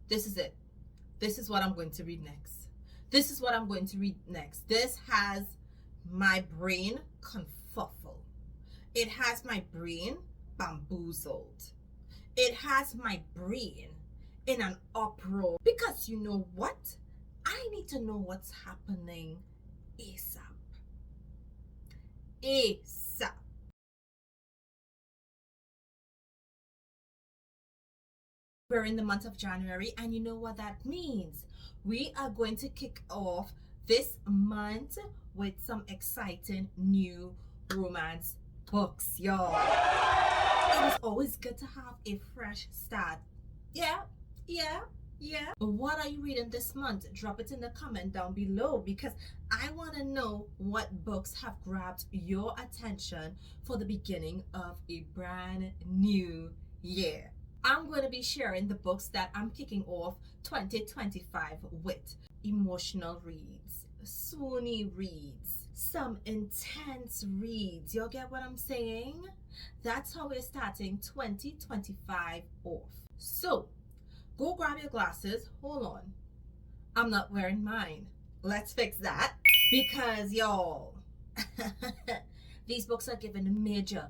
This is it. This is what I'm going to read next. This is what I'm going to read next. This has my brain confuffled. It has my brain bamboozled. It has my brain in an uproar. Because you know what? I need to know what's happening ASAP. ASAP. We're in the month of January, and you know what that means. We are going to kick off this month with some exciting new romance books, y'all. It is always good to have a fresh start. Yeah. What are you reading this month? Drop it in the comment down below, because I want to know what books have grabbed your attention for the beginning of a brand new year. I'm going to be sharing the books that I'm kicking off 2025 with. Emotional reads, swoony reads, some intense reads. Y'all get what I'm saying? That's how we're starting 2025 off. So, go grab your glasses. Hold on. I'm not wearing mine. Let's fix that. Because, y'all, these books are giving major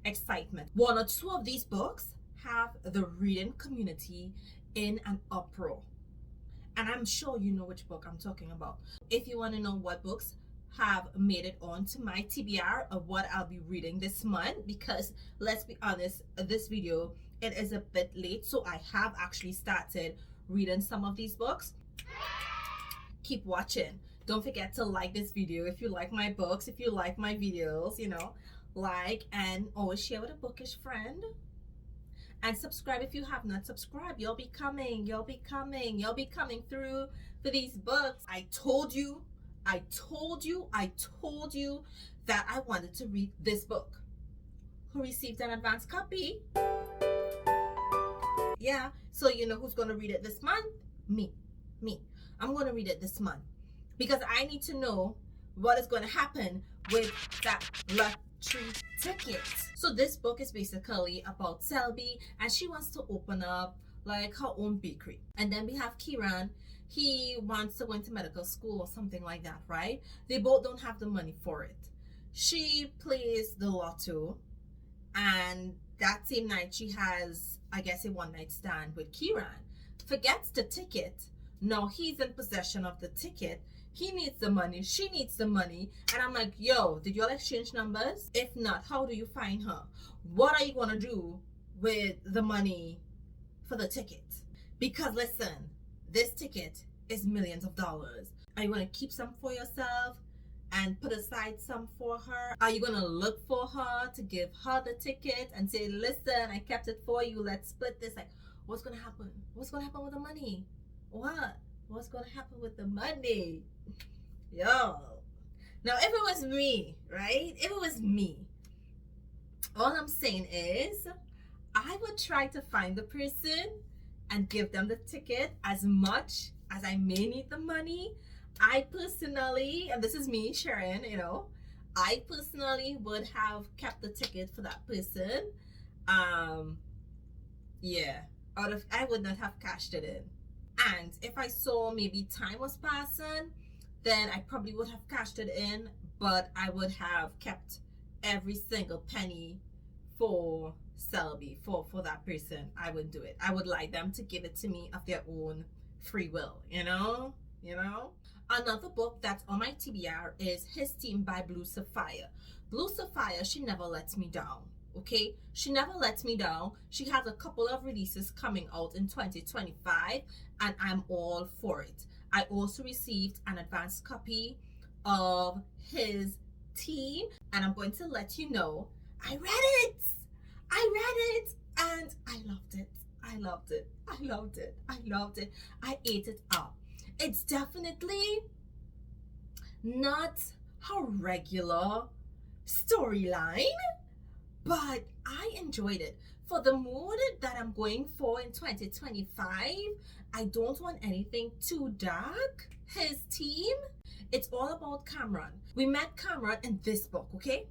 excitement. One or two of these books have the reading community in an uproar. And I'm sure you know which book I'm talking about. If you want to know what books have made it onto my TBR of what I'll be reading this month, because let's be honest, this video, it is a bit late, so I have actually started reading some of these books. Keep watching. Don't forget to like this video if you like my books, if you like my videos, you know, like and always share with a bookish friend. And subscribe if you have not subscribed. You'll be coming through for these books. I told you that I wanted to read this book. Who received an advance copy? Yeah, so you know who's going to read it this month? Me. I'm going to read it this month, because I need to know what is going to happen with that lottery ticket. So this book is basically about Selby, and she wants to open up like her own bakery. And then we have Kieran. He wants to go into medical school or something like that, right? They both don't have the money for it. She plays the lotto, and that same night she has, I guess, a one-night stand with Kieran. Forgets the ticket. Now he's in possession of the ticket. He needs the money, she needs the money, and I'm like, yo, did y'all exchange numbers? If not, how do you find her? What are you gonna do with the money for the ticket? Because listen, this ticket is millions of dollars. Are you gonna keep some for yourself and put aside some for her? Are you gonna look for her to give her the ticket and say, listen, I kept it for you, let's split this? Like, what's gonna happen? What's gonna happen with the money? What's gonna happen with the money? Yo. Now, if it was me, right? If it was me, all I'm saying is I would try to find the person and give them the ticket as much as I may need the money. I personally, and this is me, Sharon, you know, I personally would have kept the ticket for that person. Yeah, I would not have cashed it in. And if I saw maybe time was passing, then I probably would have cashed it in, but I would have kept every single penny for Selby, for that person. I would do it. I would like them to give it to me of their own free will, you know? Another book that's on my TBR is His Team by Blue Saffire. Blue Saffire, she never lets me down. Okay, she never lets me down. She has a couple of releases coming out in 2025, and I'm all for it. I also received an advanced copy of His Team, and I'm going to let you know I read it, and I loved it. I ate it up. It's definitely not her regular storyline, but I enjoyed it. For the mood that I'm going for in 2025, I don't want anything too dark. His Team, it's all about Cameron. We met Cameron in this book, okay?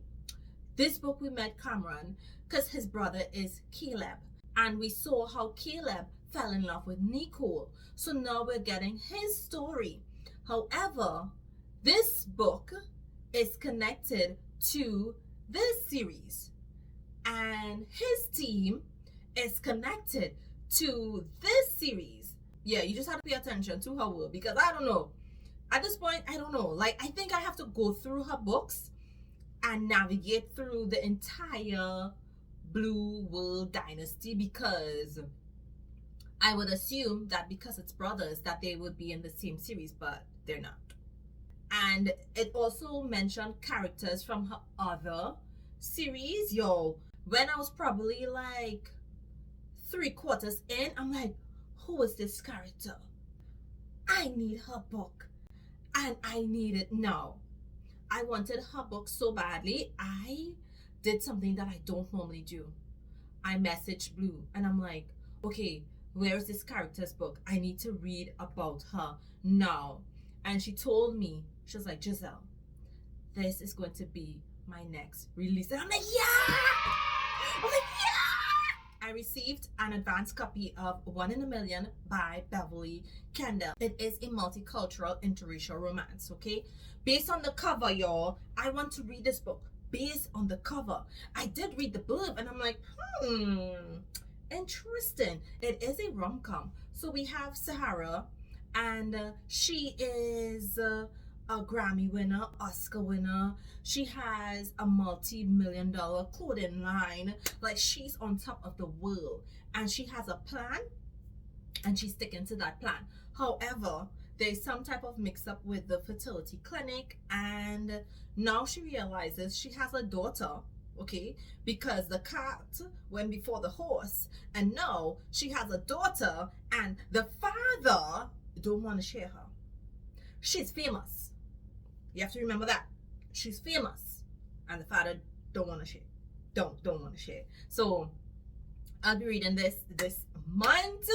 This book we met Cameron because his brother is Caleb. And we saw how Caleb fell in love with Nicole. So now we're getting his story. However, this book is connected to this series. And his team is connected to this series. Yeah, you just have to pay attention to her word, because I don't know. At this point, I don't know. Like, I think I have to go through her books and navigate through the entire Blue World Dynasty, because I would assume that because it's brothers that they would be in the same series, but they're not. And it also mentioned characters from her other series. Yo, when I was probably like 3/4 in, I'm like, who is this character? I need her book, and I need it now. I wanted her book so badly. I did something that I don't normally do. I messaged Blue and I'm like, okay, where's this character's book? I need to read about her now. And she told me, she was like, Giselle, this is going to be my next release. And I'm like, yeah! I'm like, yeah! I received an advanced copy of 1 in a Million by Beverly Kendall. It is a multicultural interracial romance, okay? Based on the cover, y'all, I want to read this book based on the cover. I did read the blurb and I'm like, interesting. It is a rom-com. So we have Saffire, and she is a Grammy winner, Oscar winner. She has a multi-million-dollar clothing line. Like, she's on top of the world, and she has a plan, and she's sticking to that plan. However, there's some type of mix-up with the fertility clinic, and now she realizes she has a daughter, okay, because the cart went before the horse, and now she has a daughter, and the father don't want to share her. She's famous. You have to remember that. She's famous, and the father don't want to share. Don't want to share. So I'll be reading this month.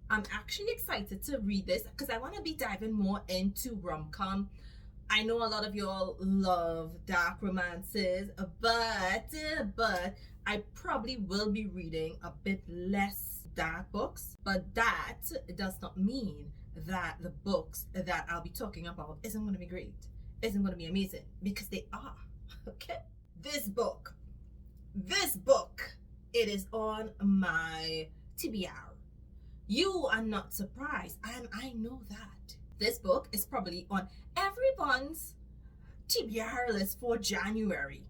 I'm actually excited to read this because I want to be diving more into rom-com. I know a lot of y'all love dark romances, but I probably will be reading a bit less dark books. But that does not mean that the books that I'll be talking about isn't going to be great, isn't going to be amazing, because they are. Okay, this book, it is on my TBR. You are not surprised, and I know that. This book is probably on everyone's TBR list for January.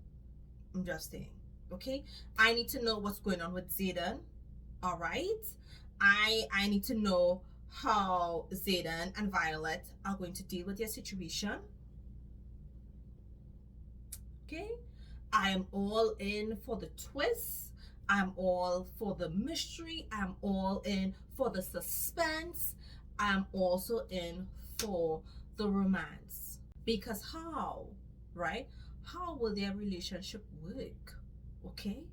I'm just saying, okay? I need to know what's going on with Zayden, all right? I need to know how Zayden and Violet are going to deal with their situation, okay? I am all in for the twists. I'm all for the mystery. I'm all in for the suspense. I'm also in for the romance. Because how, right? How will their relationship work? Okay?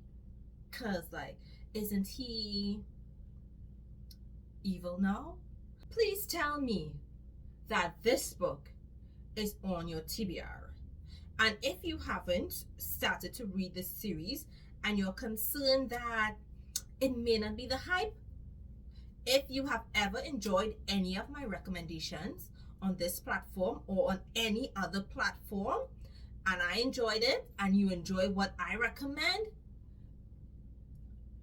Because, like, isn't he evil now? Please tell me that this book is on your TBR. And if you haven't started to read this series and you're concerned that it may not be the hype, if you have ever enjoyed any of my recommendations on this platform or on any other platform, and I enjoyed it and you enjoy what I recommend,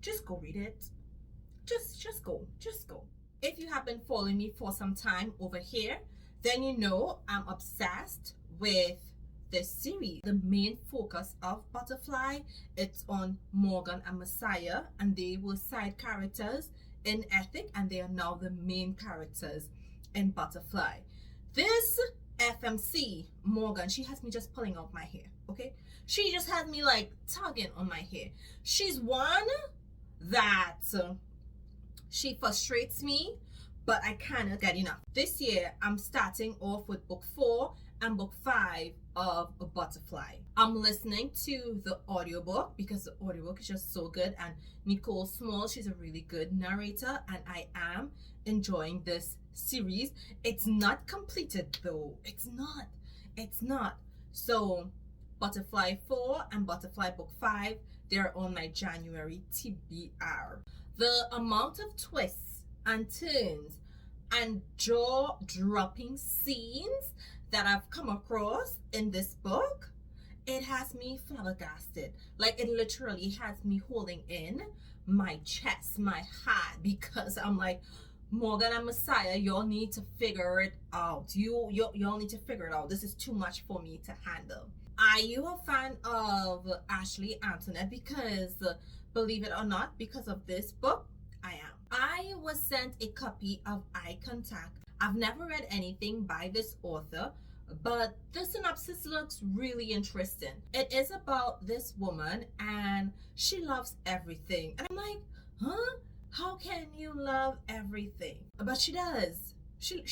just go read it. Just go. If you have been following me for some time over here, then you know I'm obsessed with this series. The main focus of Butterfly, it's on Morgan and Messiah, and they were side characters in Ethic, and they are now the main characters in Butterfly. This FMC, Morgan, she has me just pulling out my hair, okay? She just has me like tugging on my hair. She's one that she frustrates me, but I cannot get enough. This year, I'm starting off with book 4 and book 5 of A Butterfly. I'm listening to the audiobook because the audiobook is just so good, and Nicole Small, she's a really good narrator, and I am enjoying this series. It's not completed though. It's not. So Butterfly 4 and Butterfly book 5, they're on my January TBR. The amount of twists and turns and jaw-dropping scenes that I've come across in this book, it has me flabbergasted. Like, it literally has me holding in my chest, my heart, because I'm like, Morgan and Messiah, y'all need to figure it out. Y'all need to figure it out. This is too much for me to handle. Are you a fan of Ashley Antoinette? Because believe it or not, because of this book, I am. I was sent a copy of Eye Contact. I've never read anything by this author, but the synopsis looks really interesting. It is about this woman and she loves everything. And I'm like, huh? How can you love everything? But she does. She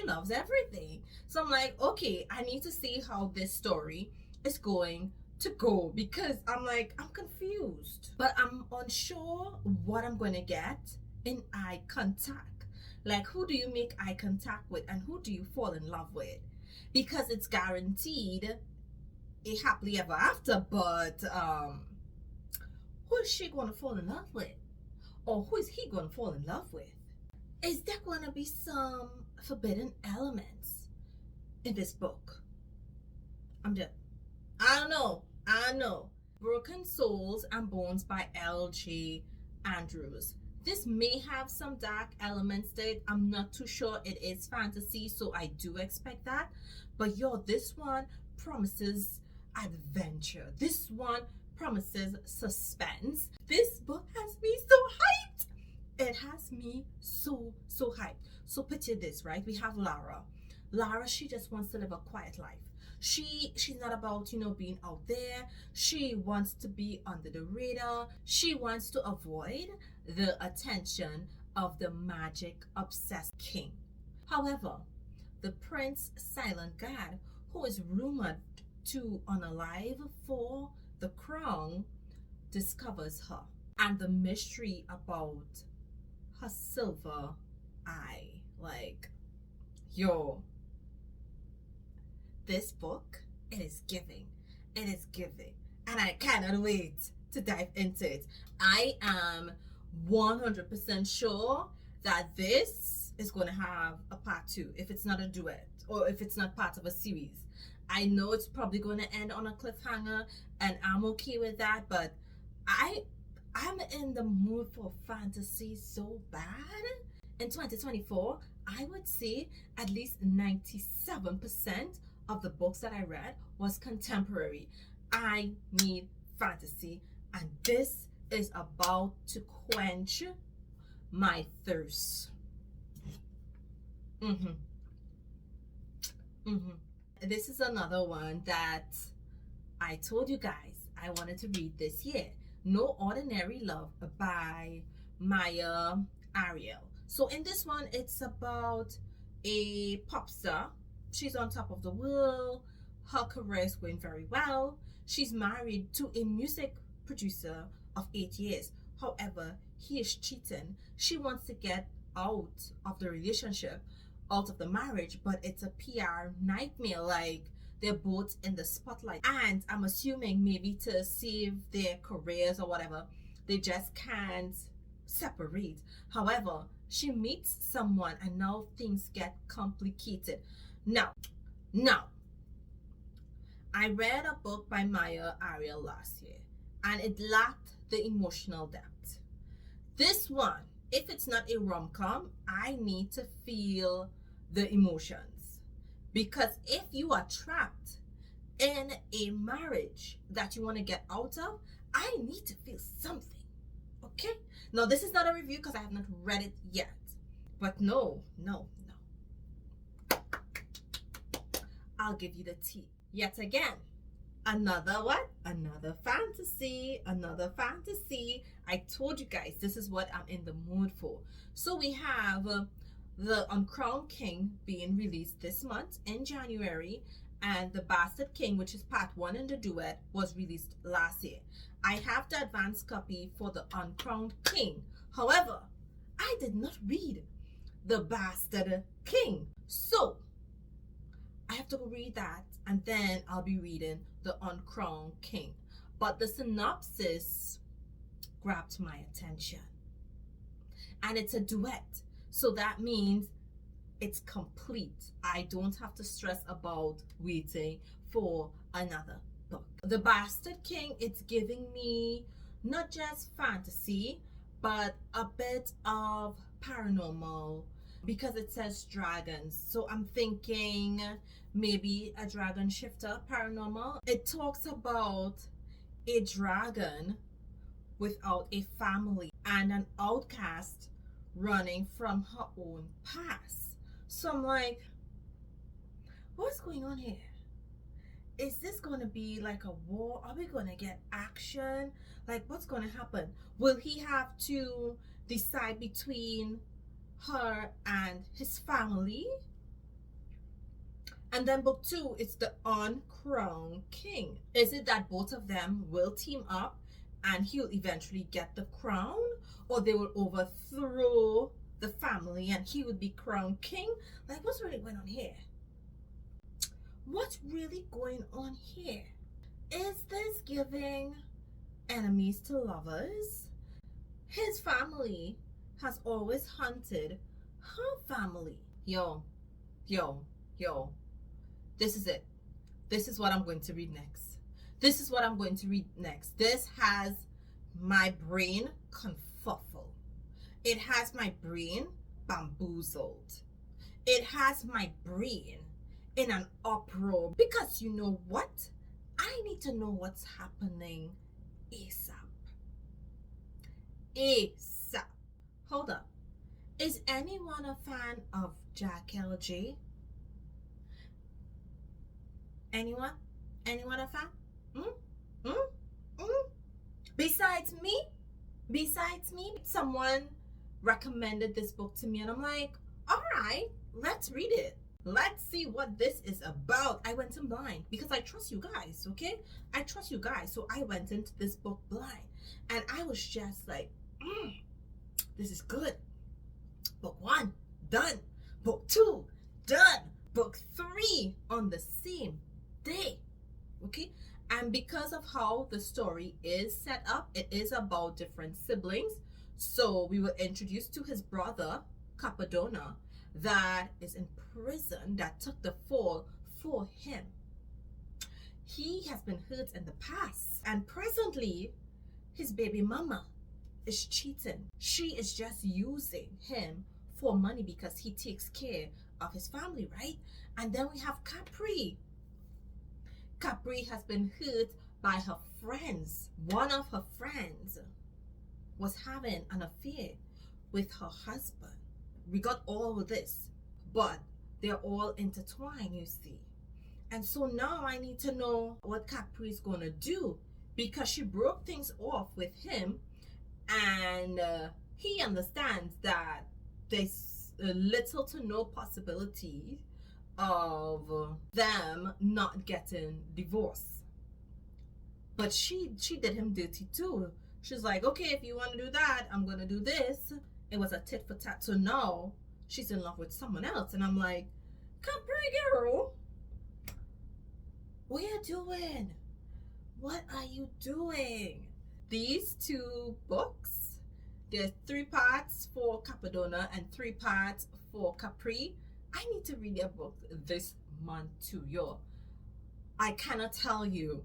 loves everything. So I'm like, okay, I need to see how this story is going to go, because I'm like, I'm confused. But I'm unsure what I'm going to get in Eye Contact. Like, who do you make eye contact with and who do you fall in love with? Because it's guaranteed a happily ever after, but who is she going to fall in love with? Or who is he going to fall in love with? Is there going to be some forbidden elements in this book? I don't know. Broken Souls and Bones by L.J. Andrews. This may have some dark elements to it. I'm not too sure. It is fantasy, so I do expect that. But yo, this one promises adventure. This one promises suspense. This book has me so hyped. It has me so hyped. So picture this, right? We have Lara. Lara, she just wants to live a quiet life. She's not about, being out there. She wants to be under the radar. She wants to avoid the attention of the magic obsessed king. However, the prince silent god, who is rumored to unalive for the crown, discovers her and the mystery about her silver eye. Like, yo, this book, it is giving, and I cannot wait to dive into it. I am 100% sure that this is going to have a part 2, if it's not a duet or if it's not part of a series. I know it's probably going to end on a cliffhanger, and I'm okay with that, but I'm in the mood for fantasy so bad. In 2024, I would say at least 97% of the books that I read was contemporary. I need fantasy, and this is about to quench my thirst. This is another one that I told you guys I wanted to read this year. No Ordinary Love by Maya Ariel. So in this one, it's about a pop star. She's on top of the world. Her career is going very well. She's married to a music producer of 8 years. However, he is cheating. She wants to get out of the relationship, out of the marriage, but it's a PR nightmare. Like, they're both in the spotlight, and I'm assuming maybe to save their careers or whatever, they just can't separate. However, she meets someone and now things get complicated. Now, I read a book by Maya Ariel last year, and it lacked the emotional depth. This one, if it's not a rom-com, I need to feel the emotions. Because if you are trapped in a marriage that you want to get out of, I need to feel something. Okay? Now, this is not a review because I have not read it yet. But no. I'll give you the tea. Yet again, another what? Another fantasy. I told you guys, this is what I'm in the mood for. So we have the Uncrowned King being released this month in January, and the Bastard King, which is part 1 in the duet, was released last year. I have the advanced copy for the Uncrowned King. However, I did not read the Bastard King. So I have to go read that, and then I'll be reading the Uncrowned King. But the synopsis grabbed my attention. and it's a duet. So that means it's complete. I don't have to stress about waiting for another book. The Bastard King, it's giving me not just fantasy, but a bit of paranormal, because it says dragons. So I'm thinking maybe a dragon shifter paranormal. It talks about a dragon without a family and an outcast running from her own past. So I'm like, what's going on here? Is this going to be like a war? Are we going to get action? Like, what's going to happen? Will he have to decide between her and his family? And then book 2, it's the uncrowned king. Is it that both of them will team up and he'll eventually get the crown, or they will overthrow the family and he would be crowned king? Like, what's really going on here? What's really going on here? Is this giving enemies to lovers? His family has always hunted her family. Yo. This is it. This is what I'm going to read next. This has my brain confuffled. It has my brain bamboozled. It has my brain in an uproar, because you know what? I need to know what's happening ASAP. Hold up. Is anyone a fan of Jahquel J? Anyone? Anyone a fan? Besides me, someone recommended this book to me and I'm like, all right, let's read it. Let's see what this is about. I went in blind because I trust you guys, okay? I trust you guys. So I went into this book blind and I was just like, this is good. Book 1, done. Book 2, done. Book 3 on the same day, okay? And because of how the story is set up, it is about different siblings. So we were introduced to his brother, Cappadonna, that is in prison, that took the fall for him. He has been hurt in the past, and presently his baby mama is cheating. She is just using him for money because he takes care of his family, right? And then we have Capri. Capri has been hurt by her friends. One of her friends was having an affair with her husband. We got all of this, but they're all intertwined, you see. And so now I need to know what Capri is going to do, because she broke things off with him, and he understands that there's little to no possibility of them not getting divorced. But she did him dirty too. She's like, okay, if you want to do that, I'm going to do this. It was a tit for tat. So now she's in love with someone else. And I'm like, Capri girl, what are you doing? What are you doing? These 2 books, there's 3 parts for Cappadonna and 3 parts for Capri. I need to read their book this month too, yo. I cannot tell you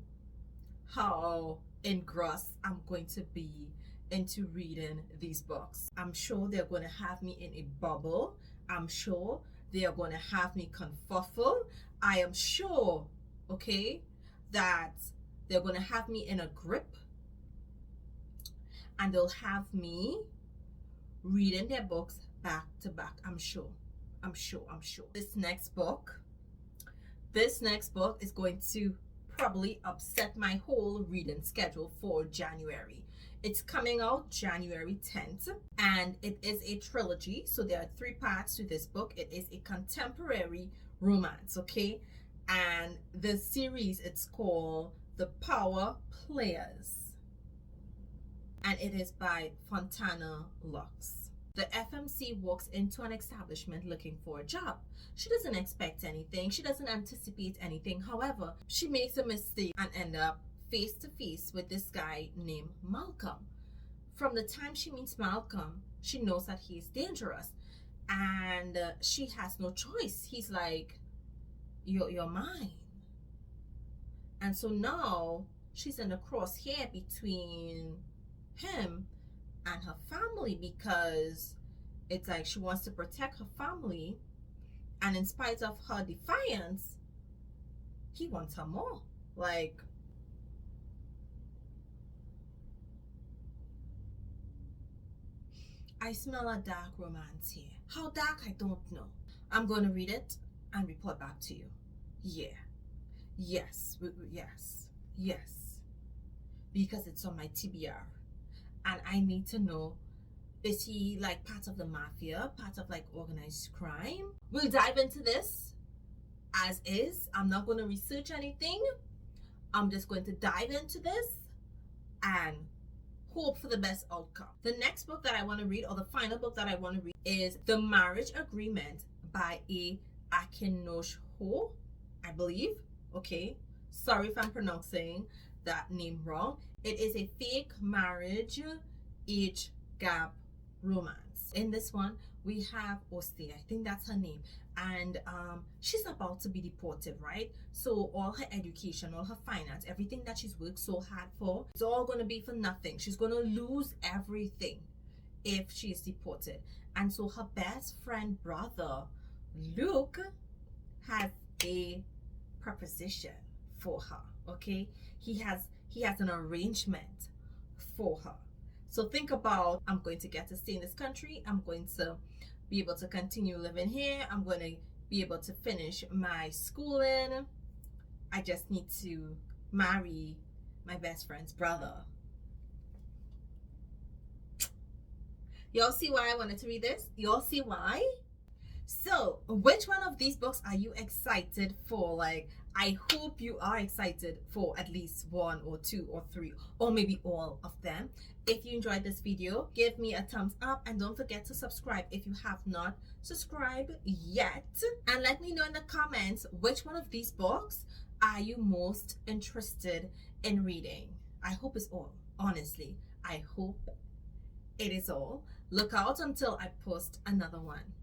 how engrossed I'm going to be into reading these books. I'm sure they're going to have me in a bubble. I'm sure they are going to have me confuffled. I am sure, okay, that they're going to have me in a grip, and they'll have me reading their books back to back. I'm sure. This next book is going to probably upset my whole reading schedule for January. It's coming out January 10th, and it is a trilogy. So there are 3 parts to this book. It is a contemporary romance, okay? And the series, it's called The Power Players, and it is by Fontana Lux. The FMC walks into an establishment looking for a job. She doesn't expect anything. She doesn't anticipate anything. However, she makes a mistake and ends up face to face with this guy named Malcolm. From the time she meets Malcolm, she knows that he's dangerous, and she has no choice. He's like, you're mine. And so now she's in the crosshair between him and her family, because it's like she wants to protect her family, and in spite of her defiance, he wants her more. Like, I smell a dark romance here. How dark, I don't know. I'm going to read it and report back to you. Yeah. Yes. Yes. Yes. Because it's on my TBR. And I need to know, is he like part of the mafia? Part of like organized crime? We'll dive into this as is. I'm not going to research anything. I'm just going to dive into this and hope for the best outcome. The next book that I want to read, or the final book that I want to read, is The Marriage Agreement by A. Akinosho, I believe. Okay, sorry if I'm pronouncing that name wrong. It is a fake marriage age gap romance. In this one, we have Oste, I think that's her name, and she's about to be deported, right? So all her education, all her finance, everything that she's worked so hard for, it's all going to be for nothing. She's going to lose everything if she's deported. And so her best friend brother Luke has a proposition for her. Okay, he has an arrangement for her. So think about, I'm going to get to stay in this country, I'm going to be able to continue living here, I'm going to be able to finish my schooling, I just need to marry my best friend's brother. Y'all see why I wanted to read this? Y'all see why? So, which one of these books are you excited for? Like, I hope you are excited for at least one or two or three, or maybe all of them. If you enjoyed this video, give me a thumbs up, and don't forget to subscribe if you have not subscribed yet. And let me know in the comments, which one of these books are you most interested in reading? I hope it's all. Honestly, I hope it is all. Look out until I post another one.